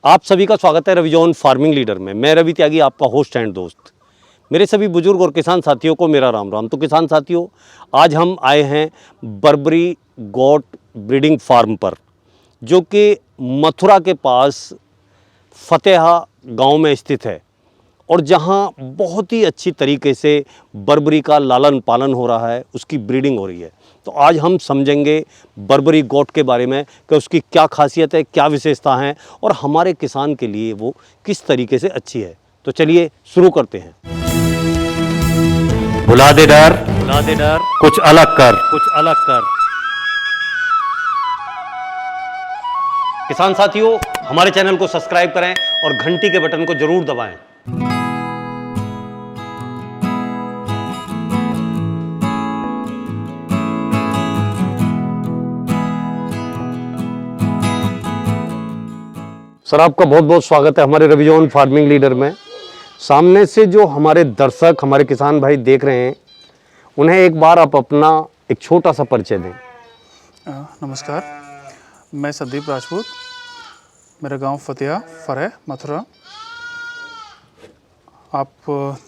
आप सभी का स्वागत है रविजोन फार्मिंग लीडर में। मैं रवि त्यागी, आपका होस्ट एंड दोस्त। मेरे सभी बुजुर्ग और किसान साथियों को मेरा राम राम। तो किसान साथियों, आज हम आए हैं बर्बरी गोट ब्रीडिंग फार्म पर, जो कि मथुरा के पास फतेहा गांव में स्थित है और जहां बहुत ही अच्छी तरीके से बर्बरी का लालन पालन हो रहा है, उसकी ब्रीडिंग हो रही है। तो आज हम समझेंगे बर्बरी गोट के बारे में कि उसकी क्या खासियत है, क्या विशेषता है और हमारे किसान के लिए वो किस तरीके से अच्छी है। तो चलिए शुरू करते हैं। भुला दे डर, कुछ अलग कर। किसान साथियों, हमारे चैनल को सब्सक्राइब करें और घंटी के बटन को जरूर दबाएं। सर, आपका बहुत बहुत स्वागत है हमारे रविजोन फार्मिंग लीडर में। सामने से जो हमारे दर्शक, हमारे किसान भाई देख रहे हैं, उन्हें एक बार आप अपना एक छोटा सा परिचय दें। नमस्कार, मैं संदीप राजपूत, मेरा गांव फतेहा फर मथुरा। आप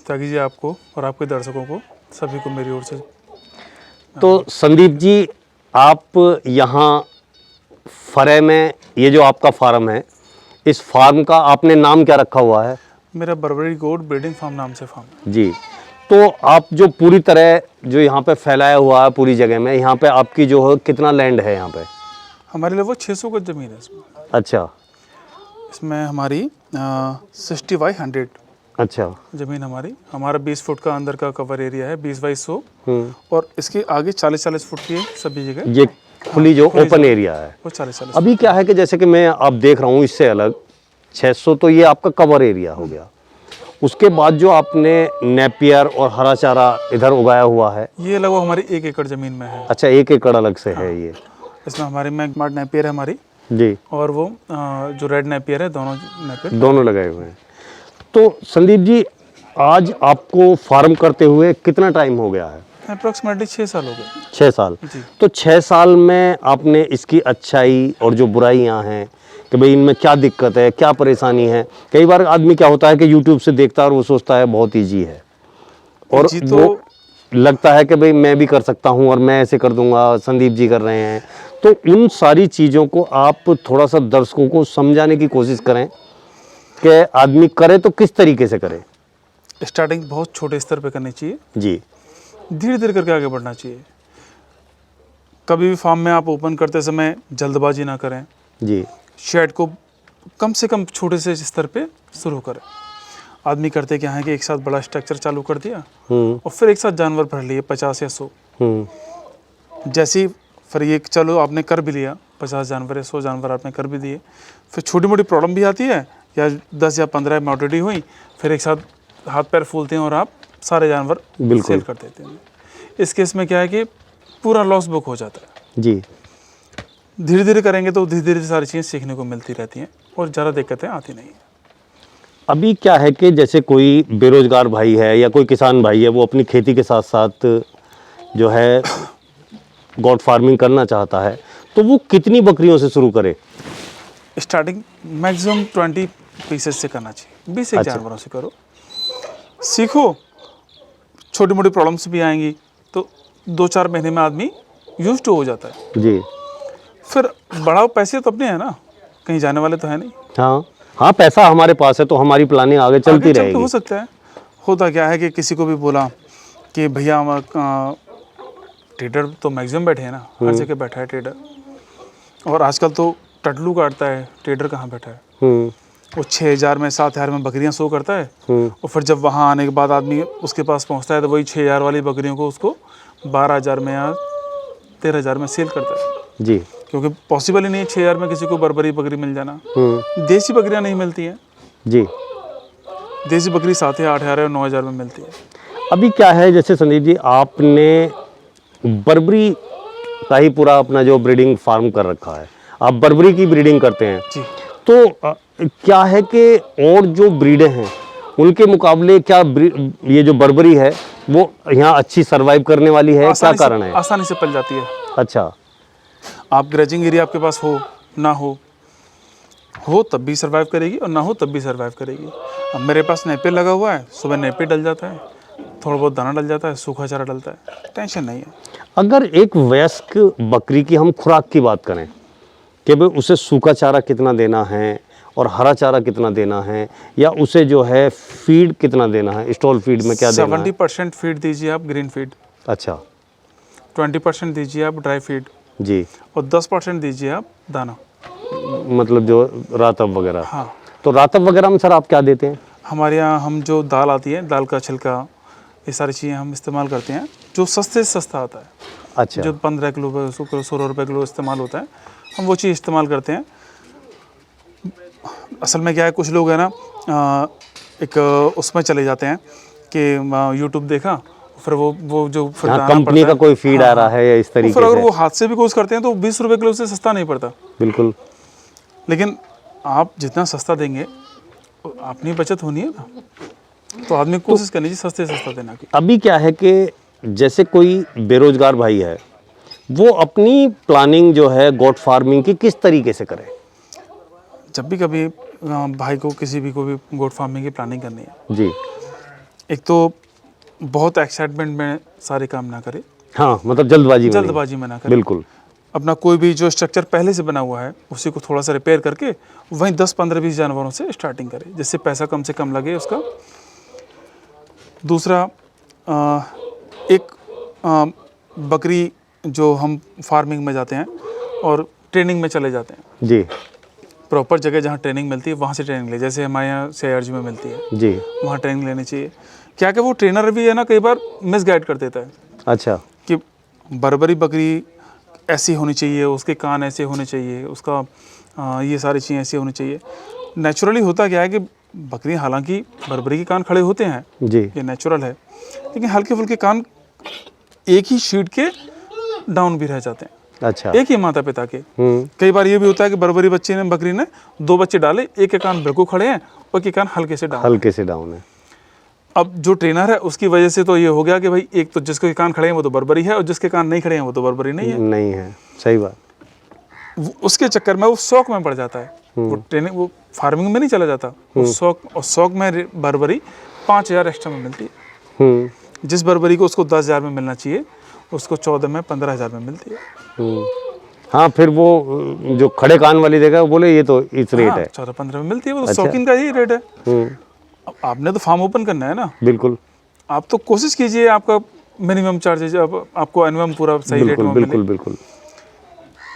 त्यागी जी, आपको और आपके दर्शकों को सभी को मेरी ओर से। तो संदीप जी, आप यहाँ फरे में ये जो आपका फार्म है, इस फार्म का आपने नाम क्या रखा हुआ है? मेरा बर्बरी गोट ब्रीडिंग फार्म नाम से फार्म है जी। तो आप जो पूरी तरह जो यहाँ पे फैलाया हुआ है पूरी जगह में, यहाँ पे आपकी जो है कितना लैंड है यहाँ पे? हमारे लगभग 600 गज जमीन है इसमें। अच्छा इसमें हमारी 60/100 अच्छा जमीन हमारा 20 फुट का अंदर का कवर एरिया है, 20/100। और इसके आगे 40-40 फुट की सभी जगह ये खुली जो ओपन एरिया है वो 40-40। अभी क्या है कि जैसे कि मैं आप देख रहा हूँ, इससे अलग 600 तो ये आपका कवर एरिया हो गया। उसके बाद जो आपने नेपियर और हरा चारा इधर उगाया हुआ है, ये लगभग हमारी 1 एकड़ जमीन में है। अच्छा, 1 एकड़ अलग से है ये। इसमें हमारी मैग्मार्ट नेपियर है हमारी जी, और वो जो रेड नेपियर है, दोनों नेपियर दोनों लगाए हुए हैं। तो संदीप जी, आज आपको फार्म करते हुए कितना टाइम हो गया है? अप्रोक्सीमेटली 6 साल हो गए। 6 साल। जी। तो 6 साल में आपने इसकी अच्छाई और जो बुराइयां हैं कि भाई इनमें क्या दिक्कत है, क्या परेशानी है। कई बार आदमी क्या होता है कि यूट्यूब से देखता है और वो सोचता है बहुत ईजी है, और जी, वो लगता है कि भाई मैं भी कर सकता हूं और मैं ऐसे कर दूंगा, संदीप जी कर रहे हैं। तो उन सारी चीज़ों को आप थोड़ा सा दर्शकों को समझाने की कोशिश करें कि आदमी करे तो किस तरीके से करे। स्टार्टिंग बहुत छोटे स्तर पे करनी चाहिए, जी, धीरे धीरे करके आगे बढ़ना चाहिए। कभी भी फार्म में आप ओपन करते समय जल्दबाजी ना करें। जी, शेड को कम से कम छोटे से स्तर पे शुरू करें। आदमी करते क्या है कि एक साथ बड़ा स्ट्रक्चर चालू कर दिया और फिर एक साथ जानवर भर लिए 50 या 100। जैसे ही फिर ये चलो आपने कर भी लिया, 50 जानवर या 100 जानवर आपने कर भी दिए, फिर छोटी मोटी प्रॉब्लम भी आती है, या 10 या 15 मॉर्टेलिटी हुई, फिर एक साथ हाथ पैर फूलते हैं और आप सारे जानवर सेल कर देते हैं। इस केस में क्या है कि पूरा लॉस बुक हो जाता है। जी। धीरे धीरे करेंगे तो धीरे धीरे सारी चीज़ें सीखने को मिलती रहती हैं और ज़्यादा दिक्कतें आती नहीं हैं। अभी क्या है कि जैसे कोई बेरोजगार भाई है या कोई किसान भाई है, वो अपनी खेती के साथ साथ जो है गॉट फार्मिंग करना चाहता है, तो वो कितनी बकरियों से शुरू करे? स्टार्टिंग मैक्सिमम 20 पीसेस से करना चाहिए। 20 एक जानवरों से करो, सीखो। छोटी मोटी प्रॉब्लम्स भी आएंगी तो 2-4 महीने में आदमी यूज्ड टू हो जाता है। जी। फिर बढ़ाओ, पैसे तो अपने हैं ना, कहीं जाने वाले तो है नहीं। हाँ, पैसा हमारे पास है तो हमारी प्लानिंग आगे चलती रहेगी। हो सकता है। होता क्या है कि किसी को भी बोला कि भैया ट्रेडर तो मैक्सिमम बैठे हैं ना, हर जगह बैठा है ट्रेडर। और आजकल तो टटलू काटता है, ट्रेडर कहाँ बैठा है। वो 6,000 में 7,000 में बकरियां शो करता है, और फिर जब वहाँ आने के बाद आदमी उसके पास पहुँचता है तो वही 6,000 वाली बकरियों को उसको 12,000 में या 13,000 में सेल करता है। जी। क्योंकि पॉसिबल ही नहीं है 6,000 में किसी को बर्बरी बकरी मिल जाना। देसी बकरियां नहीं मिलती हैं। जी। देसी बकरी 7 या 8,000 या 9,000 में मिलती है। अभी क्या है, जैसे संदीप जी, आपने बर्बरी का ही पूरा अपना जो ब्रीडिंग फार्म कर रखा है, आप बर्बरी की ब्रीडिंग करते हैं जी। तो क्या है कि और जो ब्रीडें हैं उनके मुकाबले क्या ये जो बर्बरी है वो यहाँ अच्छी सरवाइव करने वाली है? क्या कारण है? आसानी से पल जाती है। अच्छा। आप ग्रेजिंग एरिया आपके पास हो ना हो, हो तब भी सर्वाइव करेगी और ना हो तब भी सर्वाइव करेगी। अब मेरे पास नेपियर लगा हुआ है, सुबह नेपियर डल जाता है, थोड़ा बहुत दाना डल जाता है, सूखा चारा डलता है, टेंशन नहीं है। अगर एक वयस्क बकरी की हम खुराक की बात करें कि भाई उसे सूखा चारा कितना देना है और हरा चारा कितना देना है, या उसे जो है फीड कितना देना है, स्टॉल फीड में क्या देना है? 70% फीड दीजिए आप ग्रीन फीड, अच्छा 20% दीजिए आप ड्राई फीड जी, और 10% दीजिए आप दाना। मतलब जो रातब वगैरह। हाँ, तो रातब वगैरह में सर आप क्या देते हैं? हमारे यहाँ हम जो दाल आती है, दाल का छिलका, ये सारी चीज़ें हम इस्तेमाल करते हैं जो सस्ते से सस्ता आता है। अच्छा जो 15 किलो 16 रुपये किलो इस्तेमाल होता है, हम वो चीज़ इस्तेमाल करते हैं। असल में क्या है, कुछ लोग है ना एक उसमें चले जाते हैं कि यूट्यूब देखा, फिर वो जो फिर हाँ, दाना कंपनी पड़ता का है, कोई फीड आ रहा है या इस फिर तरीके अगर से। वो हाथ से भी कोर्स करते हैं तो 20 रुपये किलो से सस्ता नहीं पड़ता। बिल्कुल। लेकिन आप जितना सस्ता देंगे अपनी बचत होनी है ना, तो आदमी को कोशिश करनी चाहिए सस्ते से सस्ता देना की। अभी क्या है कि जैसे कोई बेरोजगार भाई है, वो अपनी प्लानिंग जो है गोट फार्मिंग की किस तरीके से करे? जब भी कभी भाई को किसी भी को भी गोट फार्मिंग की प्लानिंग करनी है, जी एक तो बहुत एक्साइटमेंट में सारे काम ना करे, हाँ, मतलब जल्दबाजी में नहीं। जल्दबाजी में ना करे। बिल्कुल। अपना कोई भी जो स्ट्रक्चर पहले से बना हुआ है उसी को थोड़ा सा रिपेयर करके वहीं 10 15 20 जानवरों से स्टार्टिंग करे, जिससे पैसा कम से कम लगे उसका। दूसरा एक बकरी जो हम फार्मिंग में जाते हैं और ट्रेनिंग में चले जाते हैं, जी प्रॉपर जगह जहाँ ट्रेनिंग मिलती है वहाँ से ट्रेनिंग ले, जैसे हमारे यहाँ CIRG में मिलती है, जी। वहाँ ट्रेनिंग लेनी चाहिए। क्या कि वो ट्रेनर भी है ना कई बार मिसगाइड कर देता है अच्छा कि बर्बरी बकरी ऐसी होनी चाहिए, उसके कान ऐसे होने चाहिए, उसका ये सारी चीज़ें ऐसी होनी चाहिए। नेचुरली होता क्या है कि बकरी, हालांकि बर्बरी के कान खड़े होते हैं, जी। ये नेचुरल है, लेकिन हल्के फुल्के कान एक ही शीट के डाउन भी रह जाते हैं, अच्छा। एक ही माता पिता के। कई बार ये भी होता है कि बर्बरी बकरी ने 2 बच्चे डाले, एक के कान बिल्कुल खड़े हैं और के कान हल्के से डाउन है। अब जो ट्रेनर है उसकी वजह से तो ये हो गया कि भाई एक तो जिसके कान खड़े हैं वो तो बर्बरी है और जिसके कान नहीं खड़े हैं वो तो बर्बरी नहीं है। नहीं है, सही बात। उसके चक्कर में वो शौक में पड़ जाता है, वो ट्रेनिंग, वो फार्मिंग में नहीं चला जाता, वो शौक, और शौक में बर्बरी 5000 एक्स्ट्रा में मिलती है। जिस बर्बरी को उसको 10,000 में मिलना चाहिए उसको 14 में 15,000 में मिलती है। हाँ, फिर वो जो खड़े कान वाली देगा वो बोले ये तो इस रेट है, 14-15 में मिलती है, वो तो शौकीन का ही रेट है। अब आपने तो फार्म ओपन करना है ना, बिल्कुल। आप तो कोशिश कीजिए आपका मिनिमम चार्जेज आपको एनुअम पूरा सही रेट में बिल्कुल मिले। बिल्कुल।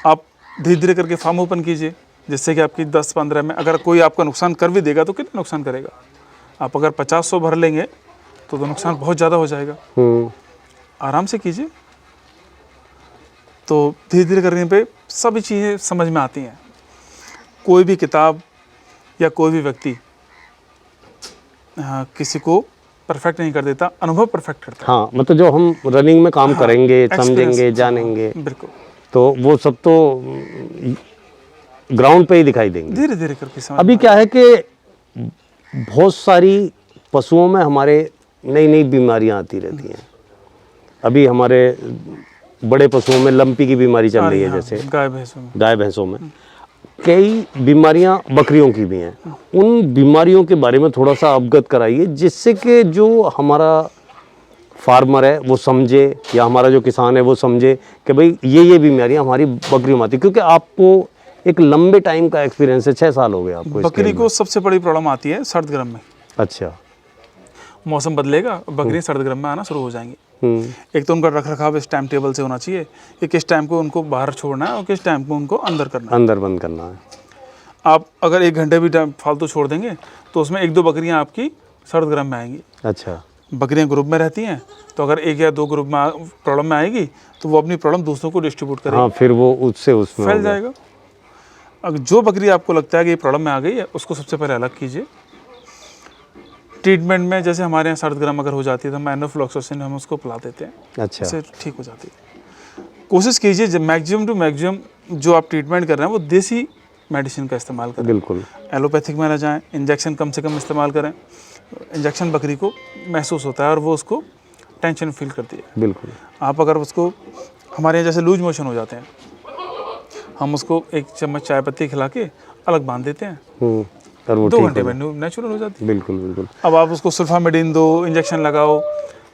आप धीरे धीरे करके फार्म ओपन कीजिए, जिससे कि आपकी 10-15 में अगर कोई आपका नुकसान कर भी देगा तो कितना नुकसान करेगा। आप अगर 50-100 भर लेंगे तो नुकसान बहुत ज़्यादा हो जाएगा। आराम से कीजिए, तो धीरे धीरे करने पे सभी चीज़ें समझ में आती हैं। कोई भी किताब या कोई भी व्यक्ति किसी को परफेक्ट नहीं कर देता, अनुभव परफेक्ट करता है। हाँ, मतलब जो हम रनिंग में काम करेंगे, समझेंगे, एक्सपीरियंस, जानेंगे, बिल्कुल, तो वो सब तो ग्राउंड पे ही दिखाई देंगे। धीरे धीरे करके समझ अभी क्या है कि बहुत सारी पशुओं में हमारे नई नई बीमारियां आती रहती हैं। अभी हमारे बड़े पशुओं में लंपी की बीमारी चल रही है, जैसे गाय भैंसों में कई बीमारियां बकरियों की भी हैं। उन बीमारियों के बारे में थोड़ा सा अवगत कराइए, जिससे कि जो हमारा फार्मर है वो समझे, या हमारा जो किसान है वो समझे कि भाई ये बीमारियां हमारी बकरियों में आती। क्योंकि आपको एक लंबे टाइम का एक्सपीरियंस है, 6 साल हो गए आपको। बकरी को सबसे बड़ी प्रॉब्लम आती है सर्द गर्म में। अच्छा। मौसम बदलेगा, बकरी सर्द गर्म में आना शुरू हो जाएंगी। एक तो उनका रख रखाव इस टाइम टेबल से होना चाहिए कि किस टाइम को उनको बाहर छोड़ना है और किस टाइम को उनको अंदर करना है, अंदर बंद करना है। आप अगर 1 घंटे भी फालतू छोड़ देंगे तो उसमें 1-2 बकरियां आपकी सर्द गर्म में आएंगी। अच्छा। बकरियां ग्रुप में रहती हैं, तो अगर 1 या 2 ग्रुप में प्रॉब्लम में आएगी तो वो अपनी प्रॉब्लम दूसरों को डिस्ट्रीब्यूट करेगी। हाँ, फिर वो उसमें फैल जाएगा। अगर जो बकरी आपको लगता है कि ये प्रॉब्लम में आ गई है, उसको सबसे पहले अलग कीजिए। ट्रीटमेंट में जैसे हमारे यहाँ सर्द गर्म अगर हो जाती है तो हम एनोफ्लॉक्सासिन हम उसको पिला देते हैं, अच्छा, उससे ठीक हो जाती है। कोशिश कीजिए जब मैक्सिमम टू मैक्सिमम जो आप ट्रीटमेंट कर रहे हैं वो देसी मेडिसिन का इस्तेमाल करें। बिल्कुल। एलोपैथिक में ना जाएं, इंजेक्शन कम से कम इस्तेमाल करें। इंजेक्शन बकरी को महसूस होता है और वो उसको टेंशन फील करती है। बिल्कुल। आप अगर उसको, हमारे यहाँ जैसे लूज मोशन हो जाते हैं, हम उसको 1 चम्मच चाय पत्ती खिला के अलग बांध देते हैं, और वो 2 ठीक घंटे हो में नेचुरल हो जाती है। बिल्कुल बिल्कुल। अब आप उसको सल्फामेडिन दो, इंजेक्शन लगाओ,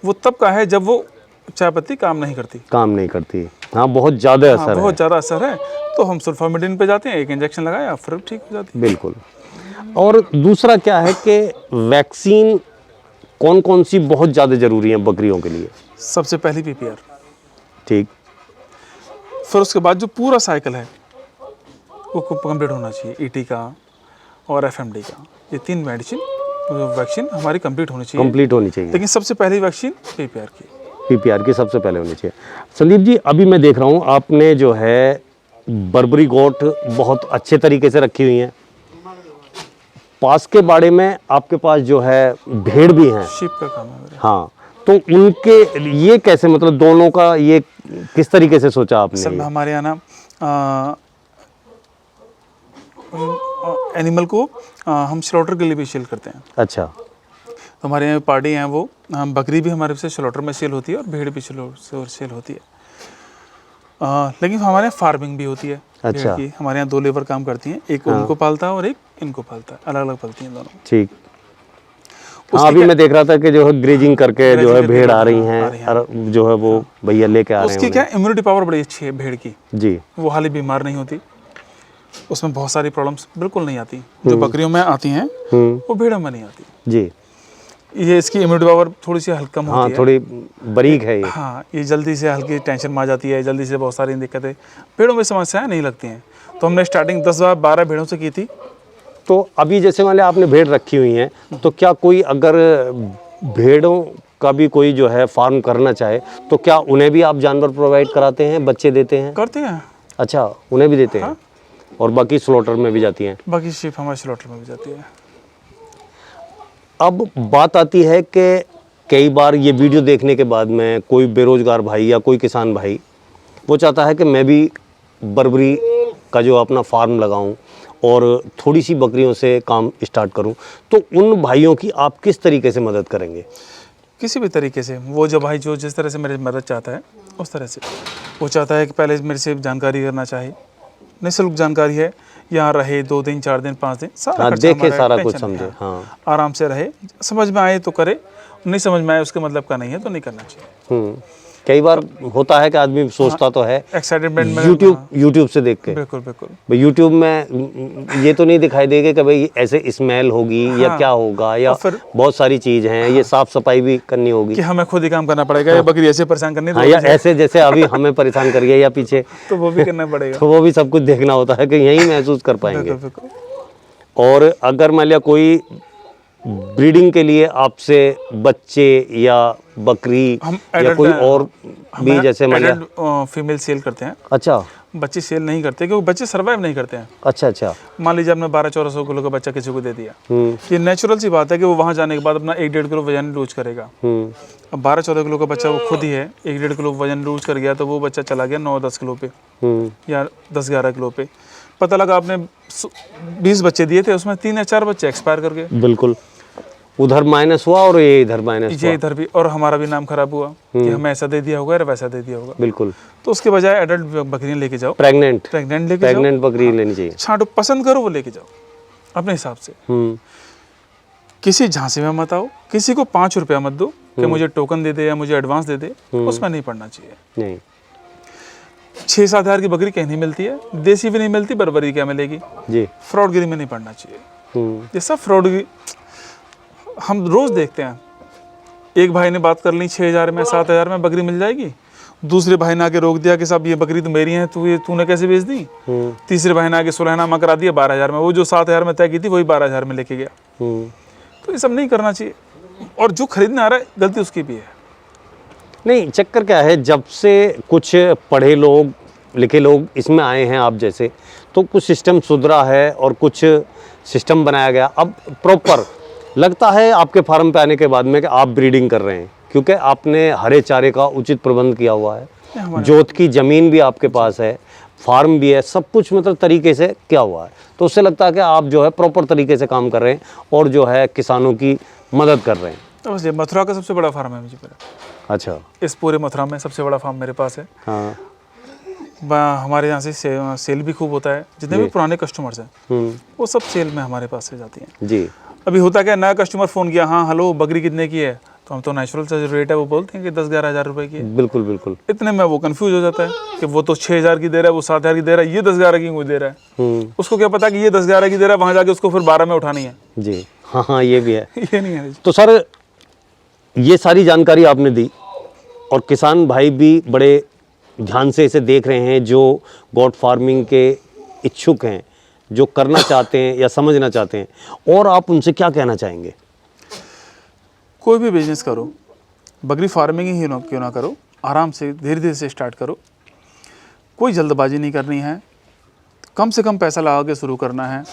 वो तब का है जब वो चाय पत्ती काम नहीं करती। काम नहीं करती, हाँ बहुत ज़्यादा हाँ, असर बहुत है। ज़्यादा असर है, तो हम सल्फामेडिन पे जाते हैं, एक इंजेक्शन लगाया फिर ठीक हो जाती है। बिल्कुल। और दूसरा क्या है कि वैक्सीन कौन कौन सी बहुत ज़्यादा ज़रूरी है बकरियों के लिए? सबसे पहली PPR, ठीक। फिर उसके बाद जो पूरा साइकिल है वो कंप्लीट होना चाहिए, ET का और FMD का, ये 3 मेडिसिन वैक्सीन हमारी कंप्लीट होनी चाहिए। कंप्लीट होनी चाहिए। लेकिन सबसे पहली वैक्सीन PPR की। PPR की सबसे पहले होनी चाहिए। संदीप जी, अभी मैं देख रहा हूँ आपने जो है बर्बरी गोट बहुत अच्छे तरीके से रखी हुई हैं। पास के बाड़े में आपके पास जो है भेड़ भी हैं। शीप का काम है मेरा। हाँ, तो उनके ये कैसे, मतलब दोनों का ये किस तरीके से सोचा असल में आपने? हमारे यहाँ ना एनिमल को हम स्लॉटर के लिए भी सेल करते हैं। अच्छा। तो हमारे यहाँ पार्टी हैं वो, बकरी भी हमारे से स्लॉटर में सेल होती है और भेड़ भी सेल होती है। लेकिन हमारे यहाँ फार्मिंग भी होती है अच्छा। भेड़ की। हमारे यहाँ 2 लेबर काम करती हैं, एक उनको पालता है और एक इनको पालता है, अलग अलग पालती हैं दोनों। ठीक। उसकी हाँ, अभी मैं देख रहा था कि जो है ग्रेजिंग करके जो है करके भेड़ आ रही आ रही हैं और जो है वो भैया लेके आ रहे हैं उसकी क्या इम्यूनिटी पावर बड़ी अच्छी है भेड़ की, उन्हें। जी। वो हाल ही बीमार नहीं होती, उसमें बहुत सारी प्रॉब्लम्स बिल्कुल नहीं आती जो बकरियों में आती हैं, वो भेड़ों में नहीं आती। जी। ये इसकी इम्यूनिटी पावर थोड़ी सी हल्की कम हाँ, होती है। थोड़ी बारीक है ये। हाँ, ये जल्दी से हल्की टेंशन में आ जाती है, जल्दी से बहुत सारी दिक्कतें, भेड़ों में समस्याएं नहीं लगती हैं। तो हमने स्टार्टिंग 10-12 भेड़ों से की थी। तो अभी जैसे मान लिया आपने भेड़ रखी हुई हैं, तो क्या कोई अगर भेड़ों का भी कोई जो है फार्म करना चाहे तो क्या उन्हें भी आप जानवर प्रोवाइड कराते हैं, बच्चे देते हैं? करते हैं। अच्छा, उन्हें भी देते हैं। और बाकी स्लॉटर में भी जाती हैं? बाकी शिप हमारे स्लॉटर में भी जाती है। अब बात आती है कि कई बार ये वीडियो देखने के बाद में कोई बेरोजगार भाई या कोई किसान भाई वो चाहता है कि मैं भी बर्बरी का जो अपना फार्म लगाऊं और थोड़ी सी बकरियों से काम स्टार्ट करूं, तो उन भाइयों की आप किस तरीके से मदद करेंगे? किसी भी तरीके से, वो जो भाई जो जिस तरह से मेरी मदद चाहता है उस तरह से। वो चाहता है कि पहले मेरे से जानकारी करना चाहिए, निःशुल्क जानकारी है, यहाँ रहे 2 दिन 4 दिन 5 दिन, सारा हाँ, खर्चा देखे हमारा है, सारा टेंशन कुछ नहीं है। समझे। हाँ। आराम से रहे, समझ में आए तो करे, नहीं समझ में आए उसके मतलब का नहीं है तो नहीं करना चाहिए। कई बार होता है कि आदमी सोचता तो है एक्साइटमेंट में। यूट्यूब से देख के, बिल्कुल बिल्कुल। भाई यूट्यूब में ये तो नहीं दिखाई देगा कि भाई ऐसे स्मेल होगी या क्या होगा, या फिर बहुत सारी चीज़ हैं, ये साफ सफाई भी करनी होगी कि हमें खुद ही काम करना पड़ेगा, या बकरी ऐसे परेशान करनी हाँ, या ऐसे जैसे अभी हमें परेशान करिए या पीछे, तो वो भी करना पड़ेगा। तो वो भी सब कुछ देखना होता है कि यही महसूस कर पाएंगे। बिल्कुल बिल्कुल। और अगर मान लिया कोई ब्रीडिंग के लिए आपसे बच्चे या बकरी हम या adult कोई हैं, और भी जैसे मान लिया। फीमेल सेल करते हैं, अच्छा बच्चे सेल नहीं करते क्योंकि बच्चे सर्वाइव नहीं करते हैं। अच्छा। अच्छा। मान लीजिए आपने 1200-1400 किलो का बच्चा किसी को दे दिया, ये नेचुरल सी बात है कि वो वहाँ जाने के बाद अपना 1-1.5 किलो वजन लूज करेगा। अब 12-14 किलो का बच्चा वो खुद ही है, 1-1.5 किलो वजन लूज कर गया तो वो बच्चा चला गया 9-10 किलो पे या 10-11 किलो पे। पता लगा आपने 20 बच्चे दिए थे, उसमें 3 या 4 बच्चे एक्सपायर कर गए। बिल्कुल, उधर माइनस हुआ और ये इधर माइनस ये हुआ। इधर भी, और हमारा भी नाम खराब हुआ कि हमें ऐसा दे दिया होगा या वैसा दे दिया होगा। बिल्कुल। तो उसके बजाय एडल्ट बकरियां लेके जाओ, प्रेग्नेंट प्रेग्नेंट लेके जाओ, बकरी लेनी चाहिए। छांटो, पसंद करो वो लेके जाओ अपने हिसाब से। किसी झांसे में मत आओ, किसी को 5 रुपया मत दो कि मुझे टोकन दे दे या मुझे एडवांस दे दे, उसमें नहीं पड़ना चाहिए। नहीं। 6-7 हज़ार की बकरी कहीं नहीं मिलती है, देसी भी नहीं मिलती, बर्बरी क्या मिलेगी जी। फ्रॉडगिरी में नहीं पड़ना चाहिए। ये सब फ्रॉडगिरी हम रोज देखते हैं। एक भाई ने बात कर ली 6,000 में 7,000 में बकरी मिल जाएगी, दूसरे भाई ने आके रोक दिया कि साहब ये बकरी तो मेरी है, तूने कैसे बेच दी। तीसरे भाई ने आके सुलहनामा करा दिया 12,000 में, वो जो 7,000 में तय की थी वही 12,000 में लेके गया। तो ये सब नहीं करना चाहिए, और जो खरीदने आ रहा है गलती उसकी भी है। नहीं, चक्कर क्या है, जब से कुछ पढ़े लोग लिखे लोग इसमें आए हैं आप जैसे, तो कुछ सिस्टम सुधरा है और कुछ सिस्टम बनाया गया। अब प्रॉपर लगता है आपके फार्म पे आने के बाद में कि आप ब्रीडिंग कर रहे हैं, क्योंकि आपने हरे चारे का उचित प्रबंध किया हुआ है, जोत की ज़मीन भी आपके पास है, फार्म भी है, सब कुछ मतलब तरीके से किया हुआ है। तो उससे लगता है कि आप जो है प्रॉपर तरीके से काम कर रहे हैं और जो है किसानों की मदद कर रहे हैं। तो बस ये मथुरा का सबसे बड़ा फार्म है मुझे पता। अच्छा। इस पूरे मथुरा में सबसे बड़ा फार्म मेरे पास है। हाँ। हमारे यहाँ से सेल भी खूब होता है। जितने भी पुराने कस्टमर्स हैं वो सब सेल में हमारे पास से जाती हैं जी। अभी होता क्या, नया कस्टमर फ़ोन किया, हाँ हेलो बकरी कितने की है, तो हम तो नेचुरल सा जो रेट है वो बोलते हैं कि 10-11 हज़ार रुपए की है। बिल्कुल बिल्कुल। इतने में वो कंफ्यूज हो जाता है कि वो तो 6,000 की दे रहा है, वो 7,000 की दे रहा है, ये 10-11 की क्यों दे रहा है। उसको क्या पता कि ये 10-11 की दे रहा है, वहाँ जाके उसको फिर 12 में उठानी है। जी हाँ हाँ, ये भी है। ये नहीं है। तो सर ये सारी जानकारी आपने दी और किसान भाई भी बड़े ध्यान से इसे देख रहे हैं, जो गॉट फार्मिंग के इच्छुक हैं, जो करना चाहते हैं या समझना चाहते हैं, और आप उनसे क्या कहना चाहेंगे? कोई भी बिजनेस करो, बकरी फार्मिंग ही क्यों ना करो, आराम से धीरे धीरे से स्टार्ट करो। कोई जल्दबाजी नहीं करनी है, कम से कम पैसा लगा के शुरू करना है।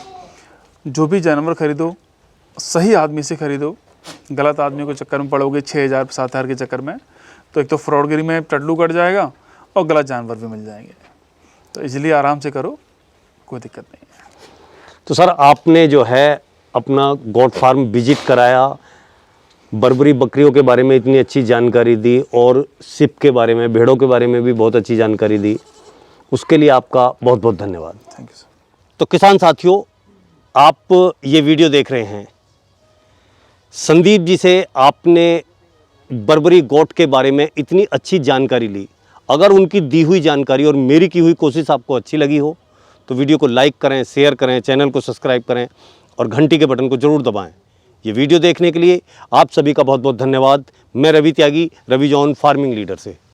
जो भी जानवर खरीदो सही आदमी से खरीदो। गलत आदमी के चक्कर में पड़ोगे 6,000-7,000 के चक्कर में, तो एक तो फ्रॉडगिरी में टल्लू कट जाएगा और गलत जानवर भी मिल जाएंगे। तो इसलिए आराम से करो, कोई दिक्कत नहीं है। तो सर आपने जो है अपना गॉट फार्म विजिट कराया, बर्बरी बकरियों के बारे में इतनी अच्छी जानकारी दी और सिप के बारे में, भेड़ों के बारे में भी बहुत अच्छी जानकारी दी, उसके लिए आपका बहुत बहुत धन्यवाद। Thank you sir. तो किसान साथियों, आप ये वीडियो देख रहे हैं, संदीप जी से आपने बर्बरी गॉट के बारे में इतनी अच्छी जानकारी ली। अगर उनकी दी हुई जानकारी और मेरी की हुई कोशिश आपको अच्छी लगी हो तो वीडियो को लाइक करें, शेयर करें, चैनल को सब्सक्राइब करें और घंटी के बटन को जरूर दबाएं। ये वीडियो देखने के लिए आप सभी का बहुत बहुत धन्यवाद। मैं रवि त्यागी, रवि जॉन फार्मिंग लीडर से।